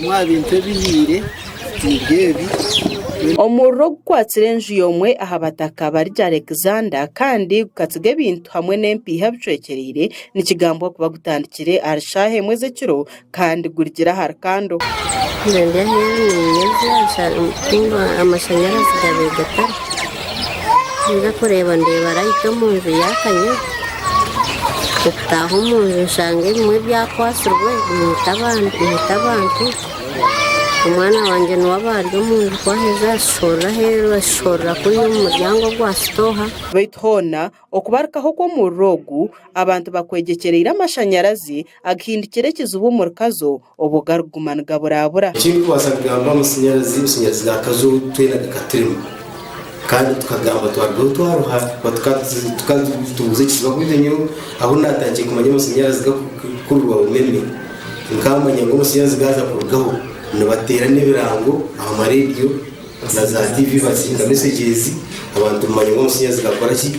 mwa bintu bihire nigebi omurro gwatsire enju yomwe aha bataka barya Alexander kandi gukatsiga ebintu hamwe n'empiha bicwekereire nikigambo kuba gutandikire arishahe mweze kiro kandi gurigira harikando ndende amashanyarazi gabegatara nza kureba ndeba rayito mu nzu yakanye utaha mu nzu nsanga bimwe byakwasirwe imita abantu umwana wanjye n'uwabaryo mu nzu kwaheza ashorera kuri umuryango gwa stoha baitona okubarikaho ko mu rogu abantu bakwegekerera amashanyarazi agihindikire kizubu mu rukazo obugarugumana gaburabura kintu wasagamba amashanyarazi gakazo twena gakatrimo kandi tukagamba twaruha tukatubuze kibakudenyo aho natangiye kumanya amashanyarazi gakurwa umeme nkamanya ngo amashanyarazi gaza kurugaho nabatera n'ibirango amaradiyo na za TV basinda messages abantu manya ngo amashanyarazi gakora ki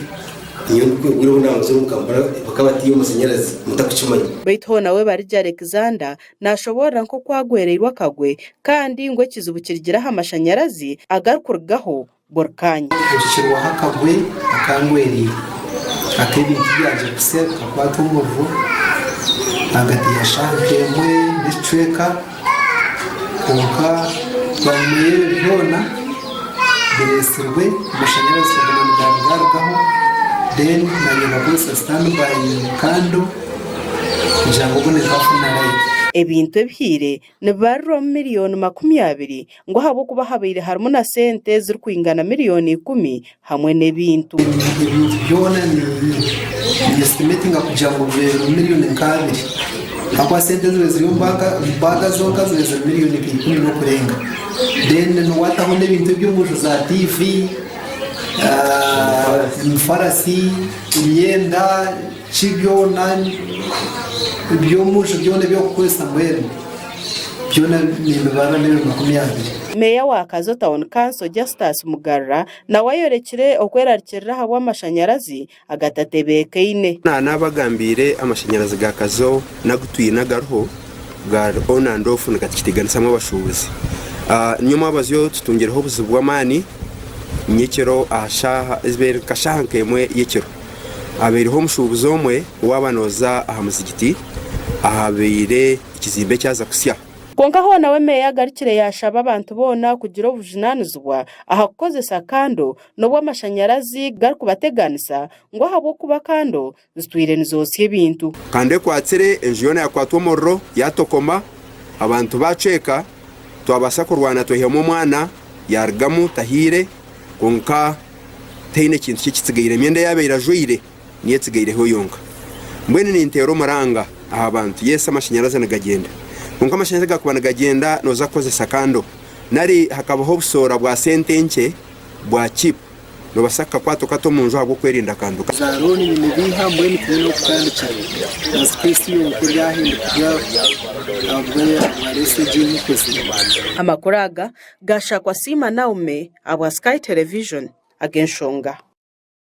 iyo uriho namuzo mukambara bakabatiye amashanyarazi mutakucumanya baitona we barya Alexander nashobora nko kwagwererwa kagwe kandi ngo kizubukirigiraho amashanyarazi agarukurgaho borkanya ushirwa hakagwe akangweri akebintu byaje kuseka kwatu umuvu agati ya shanke mwe ndicweka kuka bamwe byona biresirwe amashanyarazi kumangaragaho then nanyuma gusa standby kando jango bone kafunara ebintu ebihire nibarro miliyoni 20 ngo habo kuba habire harimo na sente ziri kwingana miliyoni 10 hamwe n'ebintu byona ni estimating akujango miliyoni 2 akwa sente ziri mbaga zonka ziri miliyoni 10 no kurenga then no wataho n'ebintu by'umujo za TV farasi imyenda chibyo nani by'umujo byone byo kukwesa mwere byona nimibara n'ibintu 20 Meya wa Kazo Town Council Justus Mugarra na wayorekire okwerarikirira hawa amashanyarazi agatatebeke ine nabagambire amashanyarazi ga Kazo nagutuye nagaruho ga on and off nakatiganisa abashubuzi nyuma abazyo tutungereho ubuzibwa amani nyekero ashaha izbere kashanke imwe yekero abiriho mushubuzi omwe wabanoza aha muzigiti ahabire ikizimbe cyaza kusya konka ho nawe meya garikire yashaba abantu bona kugira ubujinanizwa aha kukozesa kando no amashanyarazi gari kubateganisa ngo habo kuba kando zitwire nizose ebintu kande kwatsire enjiyona yakwatwa morro yatokoma abantu baceka twabasa kurwana tohemo umwana yargamu tahire konka teine kintu kitsigaire myenda yabe irajwire niye tsigaire yonka mbwene ni intero maranga aha abantu yesa amashanyarazi nagagenda konka amashanyarazi gakubana gagenda noza kozesa kando nari hakabaho busora bwa sentenke bwa chip no basaka kwato kato munjo habo kwerinda kanduka zaroni nibiha mbwene kuno kandi cyane na space yo kuryahinduka abwe arese jini kwese amakuraga gashakwa Sima Naume abwa Sky Television agenshonga